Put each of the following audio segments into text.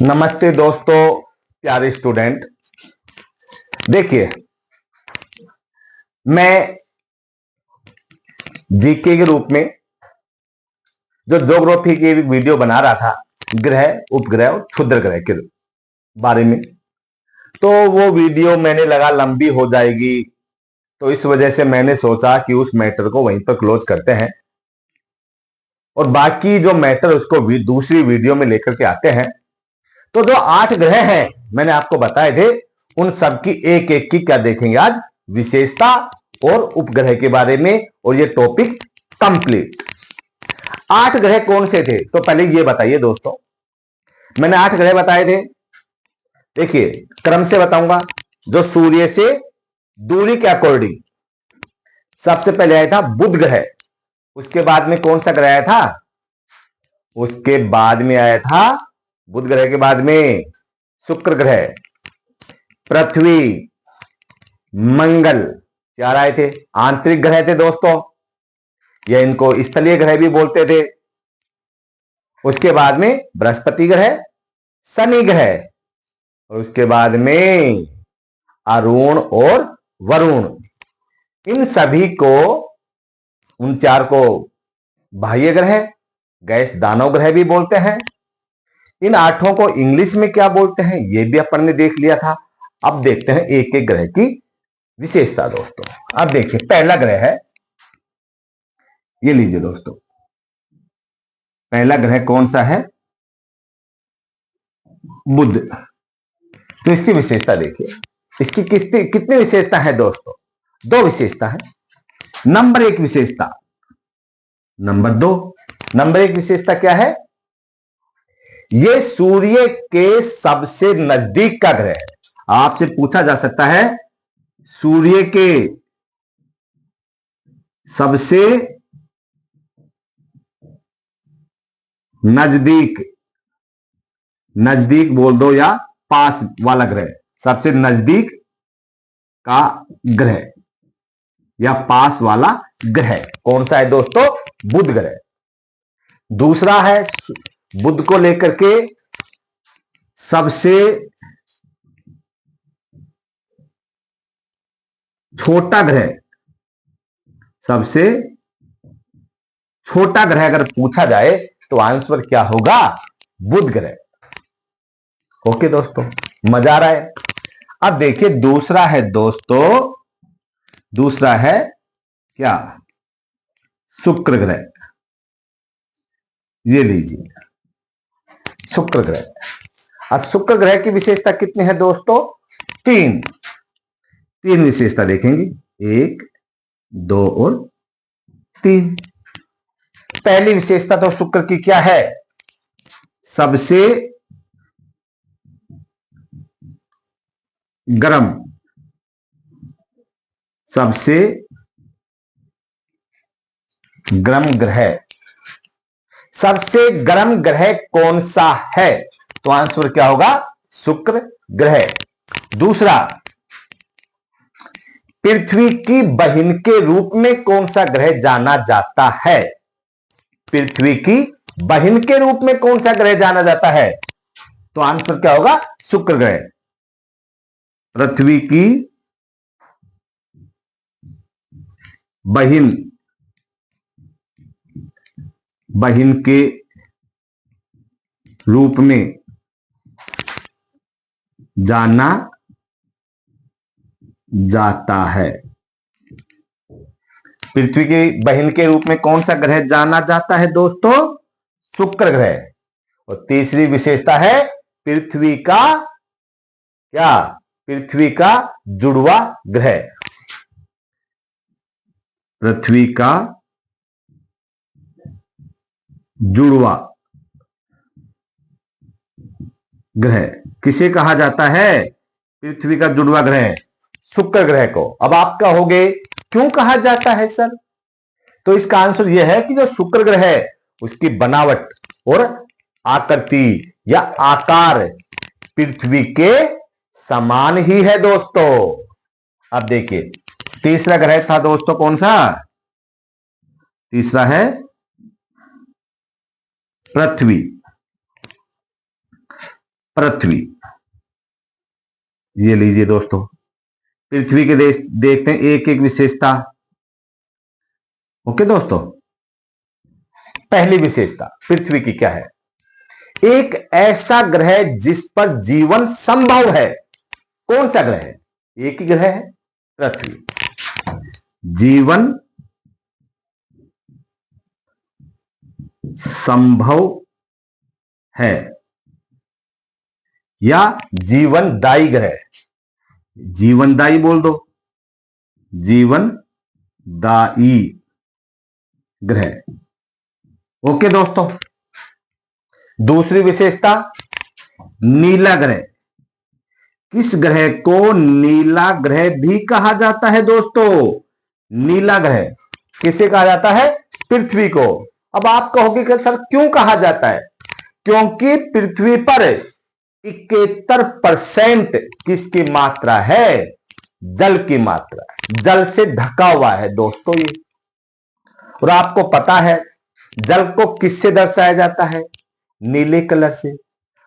नमस्ते दोस्तों, प्यारे स्टूडेंट। देखिए, मैं जीके के रूप में जो ज्योग्राफी की वीडियो बना रहा था, ग्रह, उपग्रह और क्षुद्र ग्रह के बारे में, तो वो वीडियो मैंने लगा लंबी हो जाएगी, तो इस वजह से मैंने सोचा कि उस मैटर को वहीं पर क्लोज करते हैं और बाकी जो मैटर उसको दूसरी वीडियो में लेकर के आते हैं। तो जो 8 ग्रह हैं मैंने आपको बताए थे, उन सब की एक एक की क्या देखेंगे आज, विशेषता और उपग्रह के बारे में, और ये टॉपिक कंप्लीट। 8 ग्रह कौन से थे, तो पहले ये बताइए दोस्तों। मैंने 8 ग्रह बताए थे। देखिए, क्रम से बताऊंगा। जो सूर्य से दूरी के अकॉर्डिंग सबसे पहले आया था बुध ग्रह। उसके बाद में कौन सा ग्रह आया था, उसके बाद में आया था, बुध ग्रह के बाद में शुक्र ग्रह, पृथ्वी, मंगल, 4 आए थे। आंतरिक ग्रह थे दोस्तों, या इनको स्थलीय ग्रह भी बोलते थे। उसके बाद में बृहस्पति ग्रह, शनि ग्रह, और उसके बाद में अरुण और वरुण। इन सभी को, उन 4 को बाह्य ग्रह, गैस दानव ग्रह भी बोलते हैं। इन 8 को इंग्लिश में क्या बोलते हैं ये भी अपन ने देख लिया था। अब देखते हैं एक एक ग्रह की विशेषता दोस्तों। अब देखिए, पहला ग्रह है, ये लीजिए दोस्तों। पहला ग्रह कौन सा है, बुध। तो इसकी विशेषता देखिए, इसकी कितनी विशेषता है दोस्तों, 2 विशेषता है। नंबर 1 विशेषता, नंबर 2। नंबर 1 विशेषता क्या है, ये सूर्य के सबसे नजदीक का ग्रह है। आपसे पूछा जा सकता है, सूर्य के सबसे नजदीक, नजदीक बोल दो या पास वाला ग्रह, सबसे नजदीक का ग्रह या पास वाला ग्रह कौन सा है दोस्तों, बुध ग्रह। दूसरा है, बुध को लेकर के सबसे छोटा ग्रह, सबसे छोटा ग्रह अगर पूछा जाए तो आंसर क्या होगा, बुध ग्रह। ओके दोस्तों, मजा आ रहा है। अब देखिए, दूसरा है दोस्तों, दूसरा है क्या, शुक्र ग्रह। ये लीजिए, शुक्र ग्रह। अब शुक्र ग्रह की विशेषता कितनी है दोस्तों, 3 विशेषता देखेंगे, 1, 2 और 3। पहली विशेषता तो शुक्र की क्या है, सबसे गर्म, सबसे गर्म ग्रह। सबसे गर्म ग्रह कौन सा है, तो आंसर क्या होगा, शुक्र ग्रह। दूसरा, पृथ्वी की बहन के रूप में कौन सा ग्रह जाना जाता है, पृथ्वी की बहन के रूप में कौन सा ग्रह जाना जाता है, तो आंसर क्या होगा, शुक्र ग्रह। पृथ्वी की बहन, बहन के रूप में जाना जाता है। पृथ्वी की बहन के रूप में कौन सा ग्रह जाना जाता है दोस्तों, शुक्र ग्रह। और तीसरी विशेषता है, पृथ्वी का क्या, पृथ्वी का जुड़वा ग्रह। पृथ्वी का जुड़वा ग्रह किसे कहा जाता है, पृथ्वी का जुड़वा ग्रह, शुक्र ग्रह को। अब आप कहोगे क्यों कहा जाता है सर, तो इसका आंसर यह है कि जो शुक्र ग्रह है उसकी बनावट और आकृति या आकार पृथ्वी के समान ही है दोस्तों। अब देखिए, तीसरा ग्रह था दोस्तों कौन सा, तीसरा है पृथ्वी। पृथ्वी। ये लीजिए दोस्तों, पृथ्वी के देखते हैं एक एक विशेषता। ओके दोस्तों, पहली विशेषता पृथ्वी की क्या है? एक ऐसा ग्रह जिस पर जीवन संभव है। कौन सा ग्रह है? एक ही ग्रह है, पृथ्वी। जीवन संभव है या जीवनदायी ग्रह। जीवनदायी बोल दो, जीवनदायी ग्रह। ओके दोस्तों, दूसरी विशेषता नीला ग्रह। किस ग्रह को नीला ग्रह भी कहा जाता है दोस्तों? नीला ग्रह किसे कहा जाता है? पृथ्वी को। अब आप कहोगे कि सर क्यों कहा जाता है? क्योंकि पृथ्वी पर 71% किसकी मात्रा है? जल की मात्रा। जल से ढका हुआ है दोस्तों ये। और आपको पता है जल को किससे दर्शाया जाता है? नीले कलर से।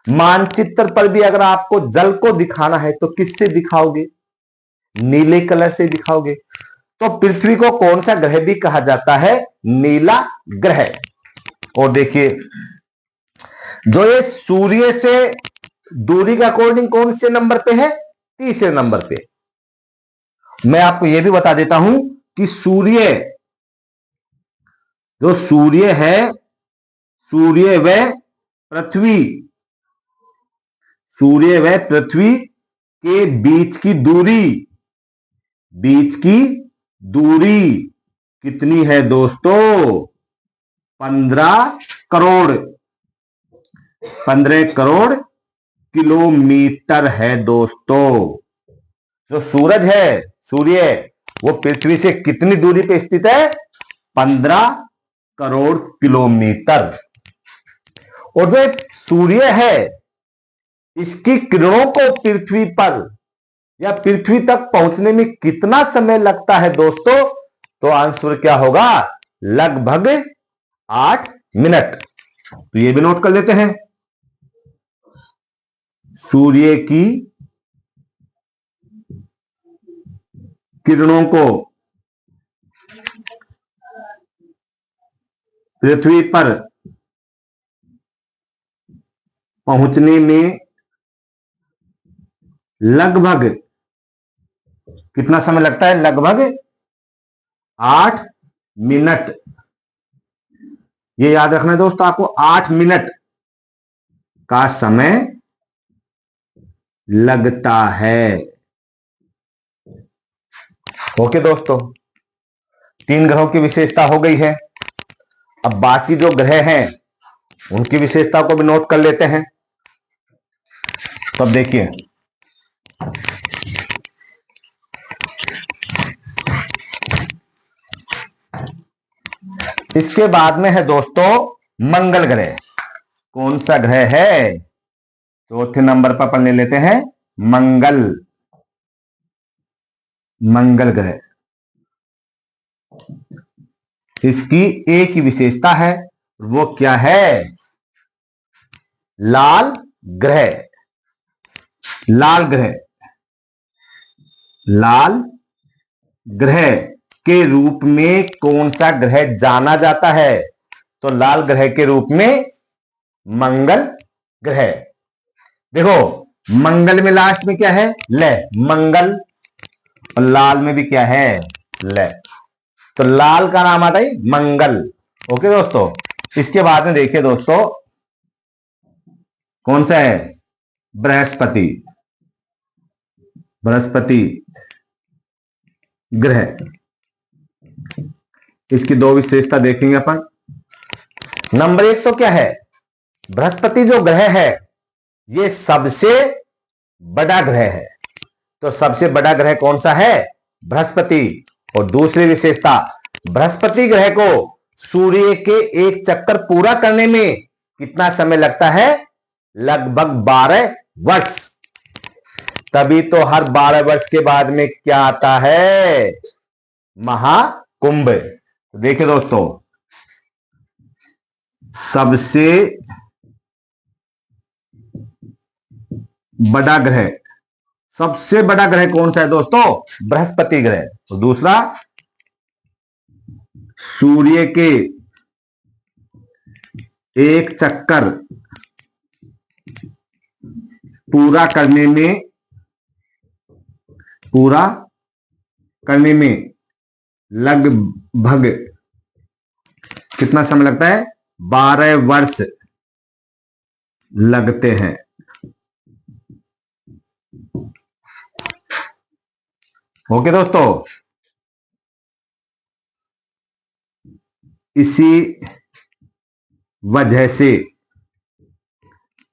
मानचित्र पर भी अगर आपको जल को दिखाना है तो किससे दिखाओगे? नीले कलर से दिखाओगे। तो पृथ्वी को कौन सा ग्रह भी कहा जाता है? नीला ग्रह। और देखिए, जो ये सूर्य से दूरी का अकॉर्डिंग कौन से नंबर पे है? तीसरे नंबर पे। मैं आपको यह भी बता देता हूं कि सूर्य, जो सूर्य है, सूर्य व पृथ्वी, सूर्य व पृथ्वी के बीच की दूरी कितनी है दोस्तों? 15 करोड़ 15 करोड़ किलोमीटर है दोस्तों। जो सूरज है, सूर्य, वो पृथ्वी से कितनी दूरी पे स्थित है? 15 करोड़ किलोमीटर। और जो सूर्य है, इसकी किरणों को पृथ्वी पर या पृथ्वी तक पहुंचने में कितना समय लगता है दोस्तों? तो आंसर क्या होगा? लगभग 8 मिनट। तो ये भी नोट कर लेते हैं। सूर्य की किरणों को पृथ्वी पर पहुंचने में लगभग कितना समय लगता है? लगभग 8 मिनट। ये याद रखना है दोस्तों, आपको 8 मिनट का समय लगता है। ओके दोस्तों, 3 ग्रहों की विशेषता हो गई है। अब बाकी जो ग्रह हैं उनकी विशेषता को भी नोट कर लेते हैं। तो अब देखिए, इसके बाद में है दोस्तों मंगल ग्रह। कौन सा ग्रह है? चौथे नंबर पर अपन ले लेते हैं मंगल ग्रह। इसकी एक ही विशेषता है, वो क्या है? लाल ग्रह। लाल ग्रह के रूप में कौन सा ग्रह जाना जाता है? तो लाल ग्रह के रूप में मंगल ग्रह। देखो, मंगल में लास्ट में क्या है? ल। मंगल। और लाल में भी क्या है? ल। तो लाल का नाम आता है मंगल। ओके दोस्तों, इसके बाद में देखिए दोस्तों, कौन सा है? बृहस्पति ग्रह। इसकी 2 विशेषता देखेंगे अपन। नंबर 1 तो क्या है? बृहस्पति जो ग्रह है ये सबसे बड़ा ग्रह है। तो सबसे बड़ा ग्रह कौन सा है? बृहस्पति। और दूसरी विशेषता, बृहस्पति ग्रह को सूर्य के एक चक्कर पूरा करने में कितना समय लगता है? लगभग 12 वर्ष। तभी तो हर 12 वर्ष के बाद में क्या आता है? महाकुंभ। देखिए दोस्तों, सबसे बड़ा ग्रह, सबसे बड़ा ग्रह कौन सा है दोस्तों? बृहस्पति ग्रह। तो दूसरा, सूर्य के एक चक्कर पूरा करने में लगभग कितना समय लगता है? 12 वर्ष लगते हैं। ओके दोस्तों, इसी वजह से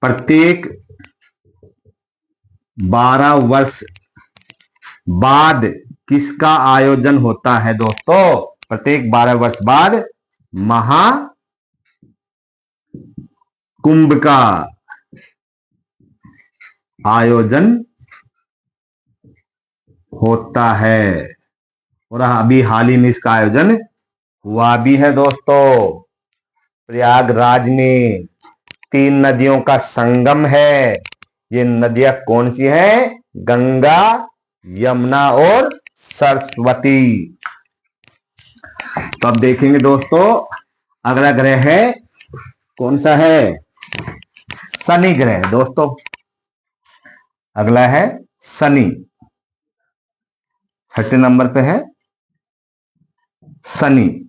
प्रत्येक 12 वर्ष बाद किसका आयोजन होता है दोस्तों? प्रत्येक 12 वर्ष बाद महाकुंभ का आयोजन होता है। और अभी हाल ही में इसका आयोजन हुआ भी है दोस्तों। प्रयागराज में 3 नदियों का संगम है। ये नदियां कौन सी हैं? गंगा, यमुना और सरस्वती। तो अब देखेंगे दोस्तों, अगला ग्रह है कौन सा है? शनि ग्रह दोस्तों। अगला है शनि, 6ठे नंबर पे है शनि।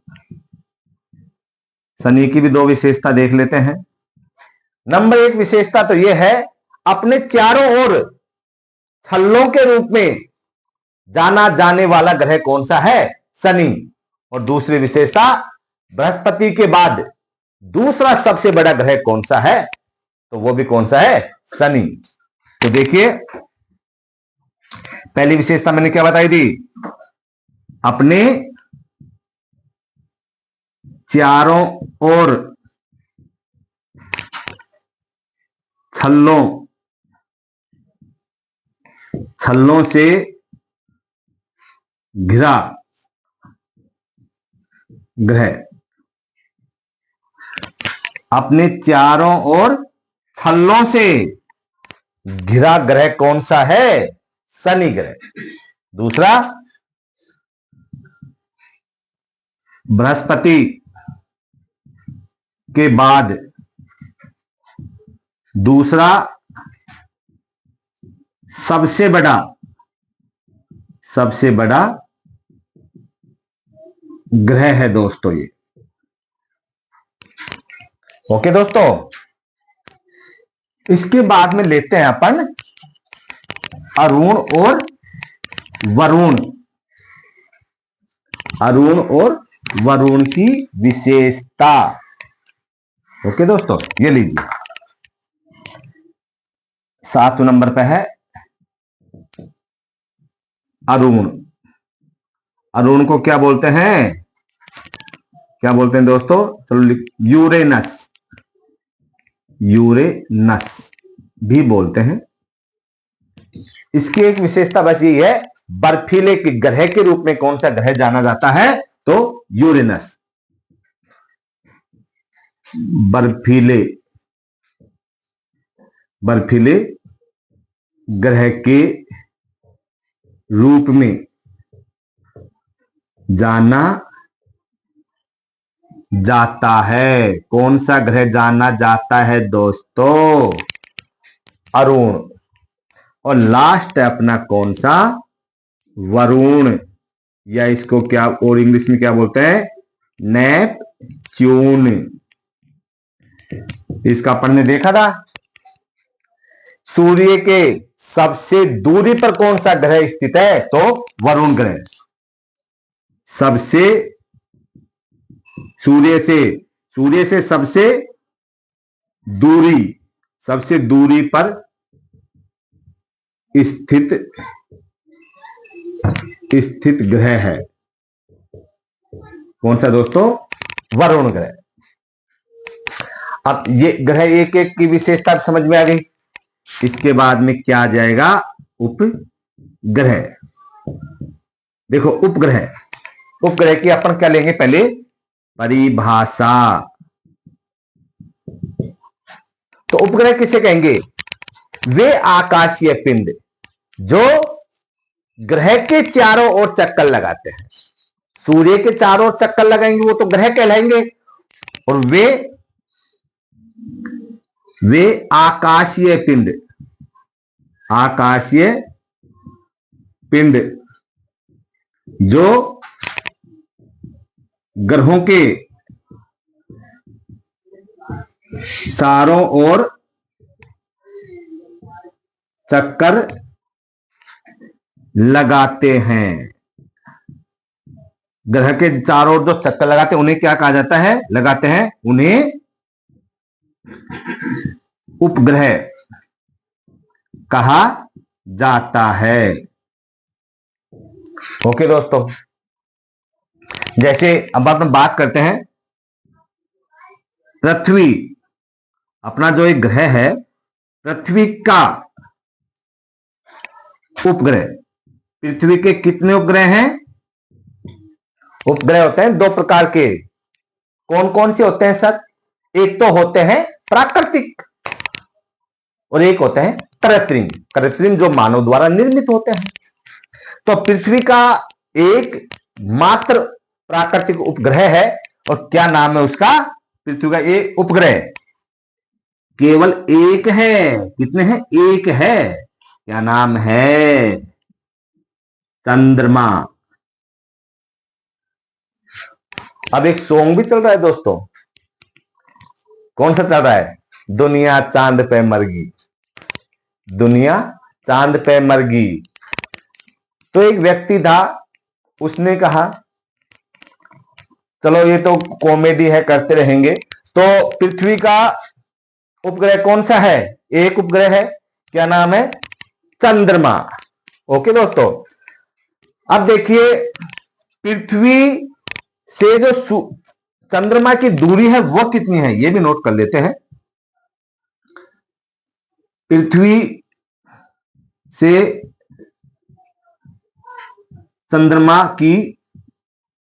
शनि की भी 2 विशेषता देख लेते हैं। नंबर 1 विशेषता तो यह है, अपने चारों ओर छल्लों के रूप में जाना जाने वाला ग्रह कौन सा है? शनि। और दूसरी विशेषता, बृहस्पति के बाद दूसरा सबसे बड़ा ग्रह कौन सा है? तो वो भी कौन सा है? शनि। तो देखिए, पहली विशेषता मैंने क्या बताई थी? अपने चारों ओर छल्लों से घिरा ग्रह। अपने चारों ओर छल्लों से घिरा ग्रह कौन सा है? शनि ग्रह। दूसरा, बृहस्पति के बाद दूसरा सबसे बड़ा ग्रह है दोस्तों ये। ओके दोस्तों, इसके बाद में लेते हैं अपन अरुण और वरुण। अरुण और वरुण की विशेषता। ओके दोस्तों, ये लीजिए, 7 नंबर पे है अरुण। अरुण को क्या बोलते हैं? क्या बोलते हैं दोस्तों? चलो, यूरेनस भी बोलते हैं। इसकी एक विशेषता बस यही है, बर्फीले के ग्रह के रूप में कौन सा ग्रह जाना जाता है? तो यूरेनस। बर्फीले ग्रह के रूप में जाना जाता है। कौन सा ग्रह जाना जाता है दोस्तों? अरुण। और लास्ट है अपना कौन सा? वरुण, या इसको क्या और इंग्लिश में क्या बोलते हैं? नेपच्यून। इसका अपन ने देखा था, सूर्य के सबसे दूरी पर कौन सा ग्रह स्थित है? तो वरुण ग्रह। सूर्य से सबसे दूरी पर स्थित ग्रह है कौन सा दोस्तों? वरुण ग्रह। अब ये ग्रह एक एक की विशेषता समझ में आ गई। इसके बाद में क्या आ जाएगा? उपग्रह। देखो, उपग्रह की अपन क्या लेंगे? पहले परिभाषा। तो उपग्रह किसे कहेंगे? वे आकाशीय पिंड जो ग्रह के चारों ओर चक्कर लगाते हैं। सूर्य के चारों ओर चक्कर लगाएंगे वो तो ग्रह कहलाएंगे, और वे आकाशीय पिंड जो ग्रहों के चारों ओर चक्कर लगाते हैं। ग्रह के चारों ओर जो चक्कर लगाते हैं उन्हें क्या कहा जाता है? लगाते हैं, उन्हें उपग्रह कहा जाता है। ओके दोस्तों, जैसे अब अपन बात करते हैं पृथ्वी, अपना जो एक ग्रह है, पृथ्वी का उपग्रह। पृथ्वी के कितने उपग्रह हैं? उपग्रह होते हैं दो प्रकार के। कौन कौन से होते हैं सर? एक तो होते हैं प्राकृतिक और एक होते हैं कृत्रिम। कृत्रिम जो मानव द्वारा निर्मित होते हैं। तो पृथ्वी का एक मात्र प्राकृतिक उपग्रह है, और क्या नाम है उसका? पृथ्वी का एक उपग्रह केवल एक है। कितने हैं? एक है। क्या नाम है? चंद्रमा। अब एक सॉन्ग भी चल रहा है दोस्तों। कौन सा चल रहा है? दुनिया चांद पे मरगी, दुनिया चांद पे मरगी। तो एक व्यक्ति था, उसने कहा चलो ये तो कॉमेडी है, करते रहेंगे। तो पृथ्वी का उपग्रह कौन सा है? एक उपग्रह है। क्या नाम है? चंद्रमा। ओके दोस्तों, अब देखिए पृथ्वी से जो चंद्रमा की दूरी है वो कितनी है, ये भी नोट कर लेते हैं। पृथ्वी से चंद्रमा की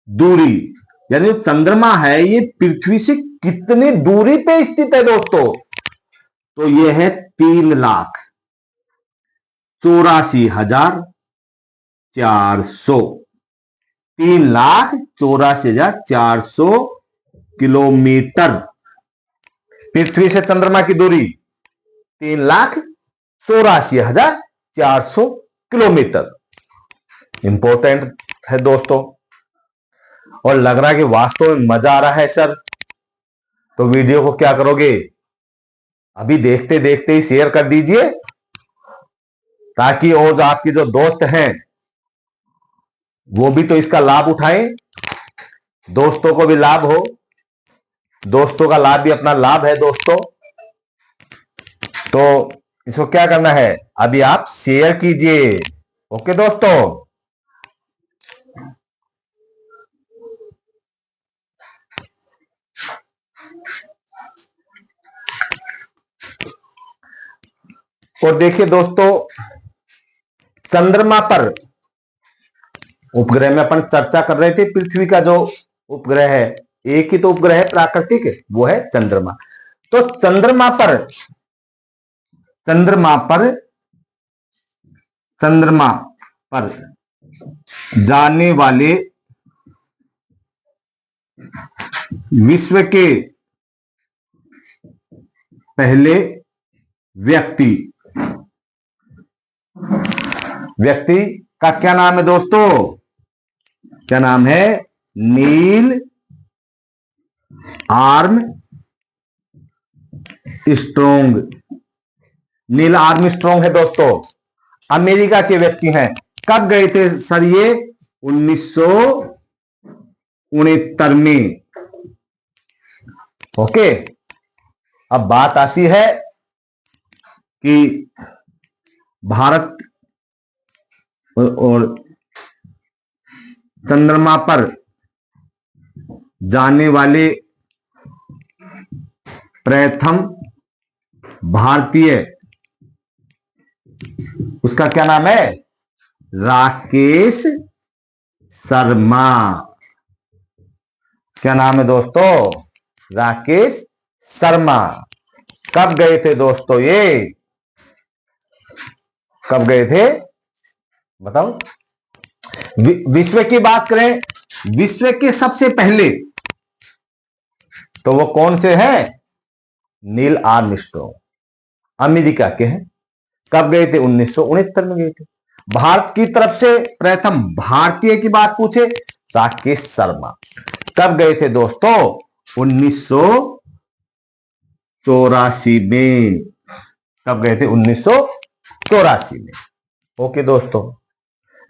दूरी, यानी जो चंद्रमा है ये पृथ्वी से कितनी दूरी पे स्थित है दोस्तों? तो ये है 3,84,400, 3,84,400 किलोमीटर। पृथ्वी से चंद्रमा की दूरी 3,84,400 किलोमीटर। इंपॉर्टेंट है दोस्तों, और लग रहा है कि वास्तव में मजा आ रहा है सर। तो वीडियो को क्या करोगे, अभी देखते देखते ही शेयर कर दीजिए, ताकि और जो आपकी जो दोस्त हैं वो भी तो इसका लाभ उठाएं, दोस्तों को भी लाभ हो। दोस्तों का लाभ भी अपना लाभ है दोस्तों। तो इसको क्या करना है, अभी आप शेयर कीजिए। ओके दोस्तों, और देखिए दोस्तों, चंद्रमा पर उपग्रह में अपन चर्चा कर रहे थे। पृथ्वी का जो उपग्रह है, एक ही तो उपग्रह है प्राकृतिक, वो है चंद्रमा। तो चंद्रमा पर जाने वाले विश्व के पहले व्यक्ति का क्या नाम है दोस्तों? क्या नाम है? Neil Armstrong. नील आर्मस्ट्रॉन्ग है दोस्तों, अमेरिका के व्यक्ति हैं। कब गए थे सर ये? 1969 में। ओके, अब बात आती है कि भारत और चंद्रमा पर जाने वाले प्रथम भारतीय, उसका क्या नाम है? राकेश शर्मा। क्या नाम है दोस्तों? राकेश शर्मा। कब गए थे दोस्तों ये? कब गए थे बताओ। विश्व की बात करें, विश्व के सबसे पहले, तो वो कौन से हैं? नील आर्मस्ट्रॉन्ग, अमेरिका के हैं। कब गए थे? 1969 में गए थे। भारत की तरफ से प्रथम भारतीय की बात पूछे, राकेश शर्मा। कब गए थे दोस्तों? 1984 में। कब गए थे? 1984 में। ओके दोस्तों,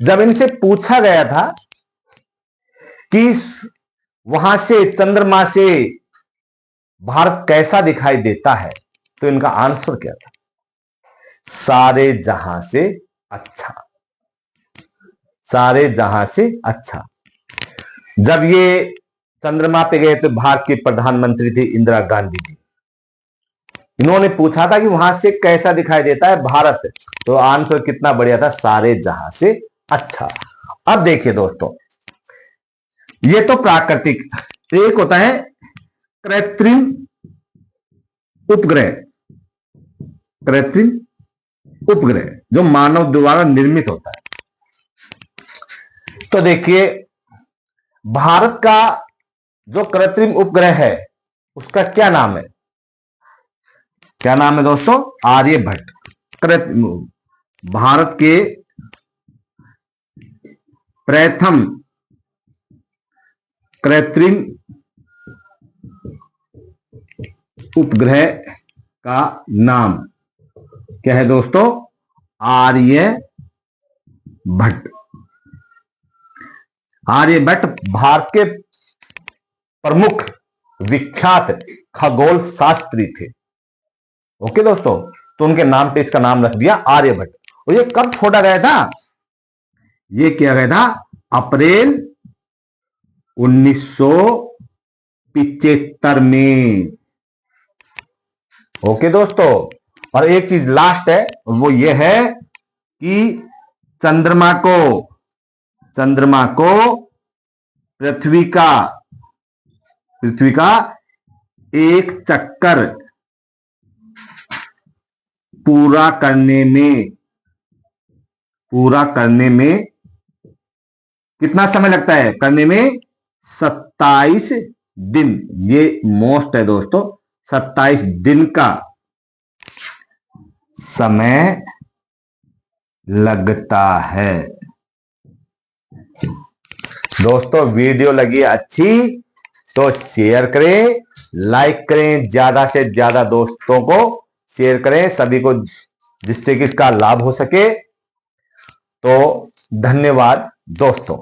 जब इनसे पूछा गया था कि वहां से, चंद्रमा से भारत कैसा दिखाई देता है, तो इनका आंसर क्या था? सारे जहां से अच्छा। सारे जहां से अच्छा। जब ये चंद्रमा पे गए तो भारत के प्रधानमंत्री थे इंदिरा गांधी जी। इन्होंने पूछा था कि वहां से कैसा दिखाई देता है भारत, तो आंसर कितना बढ़िया था, सारे जहां से अच्छा। अब देखिए दोस्तों, ये तो प्राकृतिक, एक होता है कृत्रिम उपग्रह। कृत्रिम उपग्रह जो मानव द्वारा निर्मित होता है। तो देखिए, भारत का जो कृत्रिम उपग्रह है उसका क्या नाम है? क्या नाम है दोस्तों? आर्यभट्ट। भारत के प्रथम कृत्रिम उपग्रह का नाम क्या है दोस्तों? आर्यभट्ट। आर्यभट्ट भारत के प्रमुख विख्यात खगोल शास्त्री थे। ओके दोस्तों, तो उनके नाम पे इसका नाम रख दिया आर्यभट्ट। और ये कब छोड़ा गया था? ये किया गया था अप्रैल 1975 में। ओके दोस्तों, और एक चीज लास्ट है, वो ये है कि चंद्रमा को पृथ्वी का एक चक्कर पूरा करने में कितना समय लगता है? करने में 27 दिन। ये मोस्ट है दोस्तों, 27 दिन का समय लगता है। दोस्तों, वीडियो लगी अच्छी तो शेयर करें, लाइक करें, ज्यादा से ज्यादा दोस्तों को शेयर करें सभी को, जिससे कि इसका लाभ हो सके। तो धन्यवाद दोस्तों।